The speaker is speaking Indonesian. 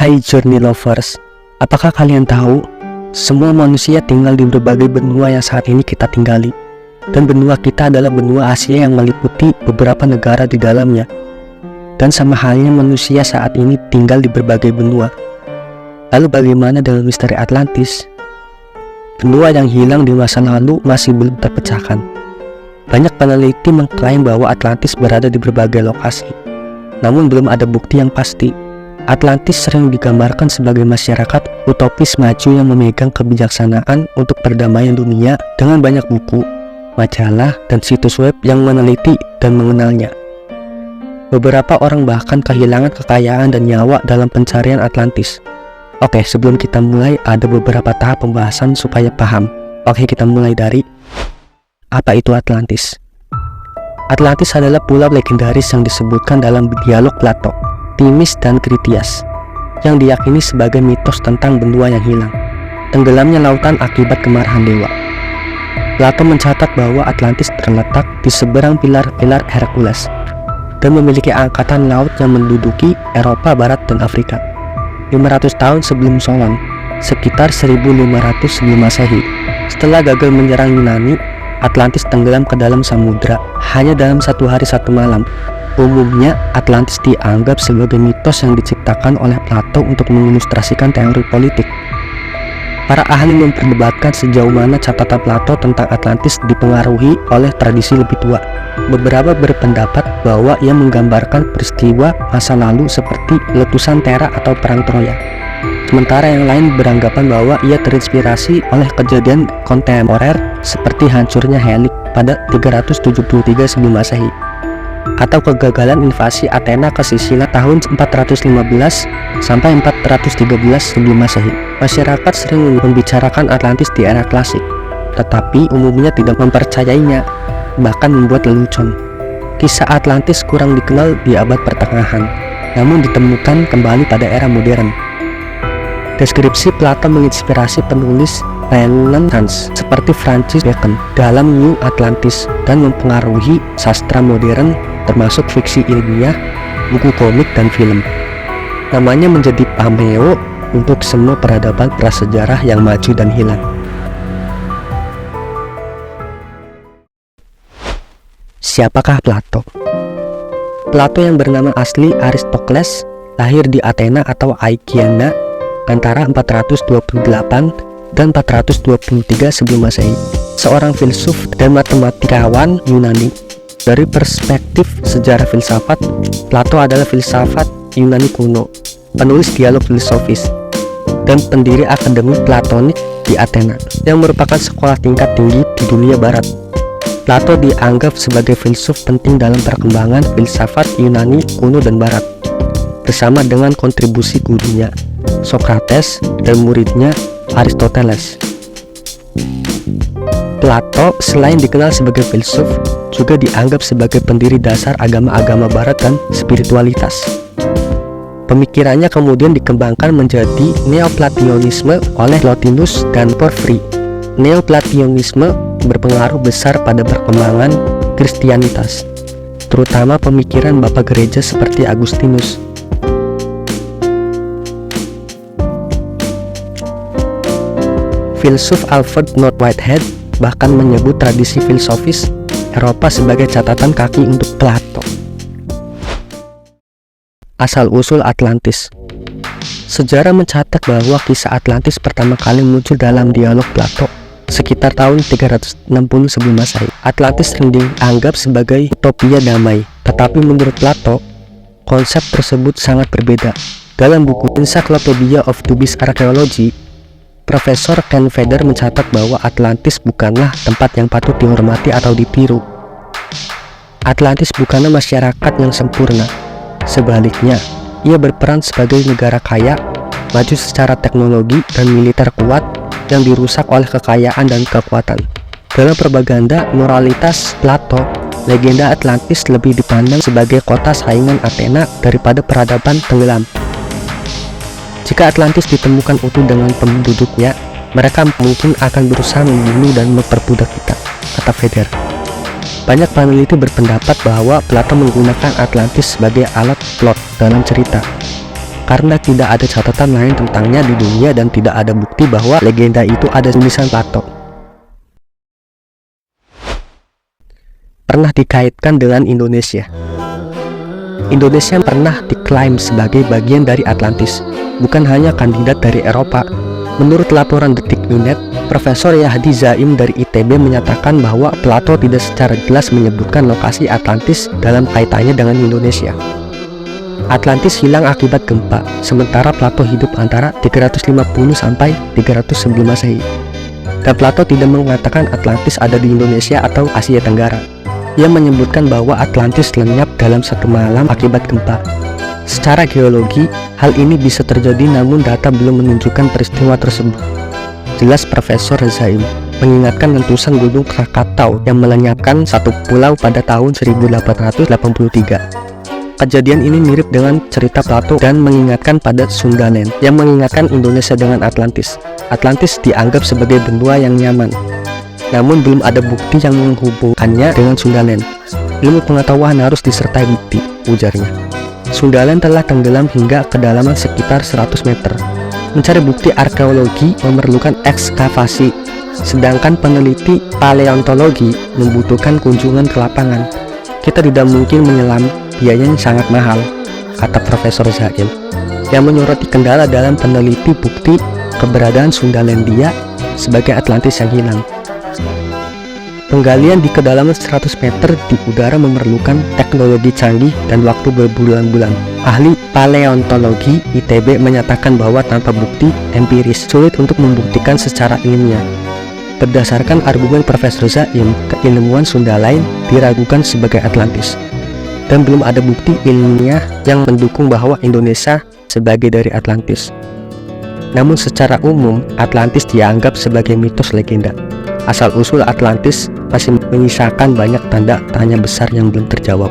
Hai Journey Lovers, apakah kalian tahu semua manusia tinggal di berbagai benua yang saat ini kita tinggali? Dan benua kita adalah benua Asia yang meliputi beberapa negara di dalamnya. Dan sama halnya manusia saat ini tinggal di berbagai benua. Lalu bagaimana dengan misteri Atlantis? Benua yang hilang di masa lalu masih belum terpecahkan. Banyak peneliti mengklaim bahwa Atlantis berada di berbagai lokasi. Namun belum ada bukti yang pasti. Atlantis sering digambarkan sebagai masyarakat utopis maju yang memegang kebijaksanaan untuk perdamaian dunia dengan banyak buku, majalah, dan situs web yang meneliti dan mengenalnya. Beberapa orang bahkan kehilangan kekayaan dan nyawa dalam pencarian Atlantis. Oke, sebelum kita mulai, ada beberapa tahap pembahasan supaya paham. Oke, kita mulai dari apa itu Atlantis. Atlantis adalah pulau legendaris yang disebutkan dalam dialog Plato, Timis, dan Kritias, yang diyakini sebagai mitos tentang benua yang hilang, tenggelamnya lautan akibat kemarahan dewa. Plato mencatat bahwa Atlantis terletak di seberang pilar-pilar Hercules dan memiliki angkatan laut yang menduduki Eropa Barat dan Afrika. 500 tahun sebelum Solon, sekitar 1500 sebelum Masehi, setelah gagal menyerang Yunani, Atlantis tenggelam ke dalam samudra hanya dalam satu hari satu malam. Umumnya, Atlantis dianggap sebagai mitos yang diciptakan oleh Plato untuk mengilustrasikan teori politik. Para ahli memperdebatkan sejauh mana catatan Plato tentang Atlantis dipengaruhi oleh tradisi lebih tua. Beberapa berpendapat bahwa ia menggambarkan peristiwa masa lalu seperti letusan Tera atau Perang Troya. Sementara yang lain beranggapan bahwa ia terinspirasi oleh kejadian kontemporer seperti hancurnya Helik pada 373 sebelum Masehi, atau kegagalan invasi Athena ke Sisilia tahun 415 sampai 413 sebelum Masehi. Masyarakat sering membicarakan Atlantis di era klasik, tetapi umumnya tidak mempercayainya, bahkan membuat lelucon. Kisah Atlantis kurang dikenal di abad pertengahan, namun ditemukan kembali pada era modern. Deskripsi Plato menginspirasi penulis Renaissance seperti Francis Bacon dalam New Atlantis dan mempengaruhi sastra modern termasuk fiksi ilmiah, buku komik, dan film. Namanya menjadi pameo untuk semua peradaban prasejarah yang maju dan hilang. Siapakah Plato? Plato yang bernama asli Aristokles lahir di Athena atau Aegina antara 428 dan 423 sebelum Masehi, seorang filsuf dan matematikawan Yunani. Dari perspektif sejarah filsafat, Plato adalah filsafat Yunani kuno, penulis dialog filosofis, dan pendiri akademi Platonik di Athena, yang merupakan sekolah tingkat tinggi di dunia barat. Plato dianggap sebagai filsuf penting dalam perkembangan filsafat Yunani kuno dan barat, bersama dengan kontribusi gurunya, Socrates, dan muridnya Aristoteles. Plato selain dikenal sebagai filsuf, juga dianggap sebagai pendiri dasar agama-agama barat dan spiritualitas. Pemikirannya kemudian dikembangkan menjadi Neoplatonisme oleh Plotinus dan Porphyry. Neoplatonisme berpengaruh besar pada perkembangan Kristianitas, terutama pemikiran Bapak Gereja seperti Agustinus. Filsuf Alfred North Whitehead bahkan menyebut tradisi filosofis Eropa sebagai catatan kaki untuk Plato. Asal-usul Atlantis. Sejarah mencatat bahwa kisah Atlantis pertama kali muncul dalam dialog Plato sekitar tahun 360 sebelum Masehi. Atlantis sering dianggap sebagai utopia damai, tetapi menurut Plato, konsep tersebut sangat berbeda. Dalam buku Encyclopedia of Dubious Archaeology, Profesor Ken Feder mencatat bahwa Atlantis bukanlah tempat yang patut dihormati atau ditiru. Atlantis bukanlah masyarakat yang sempurna. Sebaliknya, ia berperan sebagai negara kaya, maju secara teknologi dan militer kuat yang dirusak oleh kekayaan dan kekuatan. Dalam propaganda moralitas Plato, legenda Atlantis lebih dipandang sebagai kota saingan Athena daripada peradaban tenggelam. Jika Atlantis ditemukan utuh dengan penduduknya, mereka mungkin akan berusaha membunuh dan memperbudak kita, kata Feder. Banyak peneliti berpendapat bahwa Plato menggunakan Atlantis sebagai alat plot dalam cerita. karena tidak ada catatan lain tentangnya di dunia dan tidak ada bukti bahwa legenda itu ada tulisan Plato. Pernah dikaitkan dengan Indonesia. Indonesia pernah diklaim sebagai bagian dari Atlantis, bukan hanya kandidat dari Eropa. Menurut laporan Detik.net, Profesor Yahdi Zaim dari ITB menyatakan bahwa Plato tidak secara jelas menyebutkan lokasi Atlantis dalam kaitannya dengan Indonesia. Atlantis hilang akibat gempa, sementara Plato hidup antara 350 sampai 300 sebelum Masehi. Dan Plato tidak mengatakan Atlantis ada di Indonesia atau Asia Tenggara. Ia menyebutkan bahwa Atlantis lenyap dalam satu malam akibat gempa. Secara geologi, hal ini bisa terjadi namun data belum menunjukkan peristiwa tersebut. Jelas Profesor Zaim mengingatkan letusan Gunung Krakatau yang melenyapkan satu pulau pada tahun 1883. Kejadian ini mirip dengan cerita Plato dan mengingatkan pada Sundaland yang mengingatkan Indonesia dengan Atlantis. Atlantis dianggap sebagai benua yang nyaman, namun belum ada bukti yang menghubungkannya dengan Sundaland. Ilmu pengetahuan harus disertai bukti, ujarnya. Sundaland telah tenggelam hingga kedalaman sekitar 100 meter. Mencari bukti arkeologi memerlukan ekskavasi, sedangkan peneliti paleontologi membutuhkan kunjungan ke lapangan. Kita tidak mungkin menyelam, biayanya sangat mahal, kata Profesor Zaim, yang menyoroti kendala dalam peneliti bukti keberadaan Sundalandia sebagai Atlantis yang hilang. Penggalian di kedalaman 100 meter di udara memerlukan teknologi canggih dan waktu berbulan-bulan. Ahli paleontologi ITB menyatakan bahwa tanpa bukti empiris sulit untuk membuktikan secara ilmiah. Berdasarkan argumen Profesor Zaim, keilmuan Sunda lain diragukan sebagai Atlantis, dan belum ada bukti ilmiah yang mendukung bahwa Indonesia sebagai dari Atlantis. Namun secara umum, Atlantis dianggap sebagai mitos legenda. Asal-usul Atlantis masih menyisakan banyak tanda tanya besar yang belum terjawab.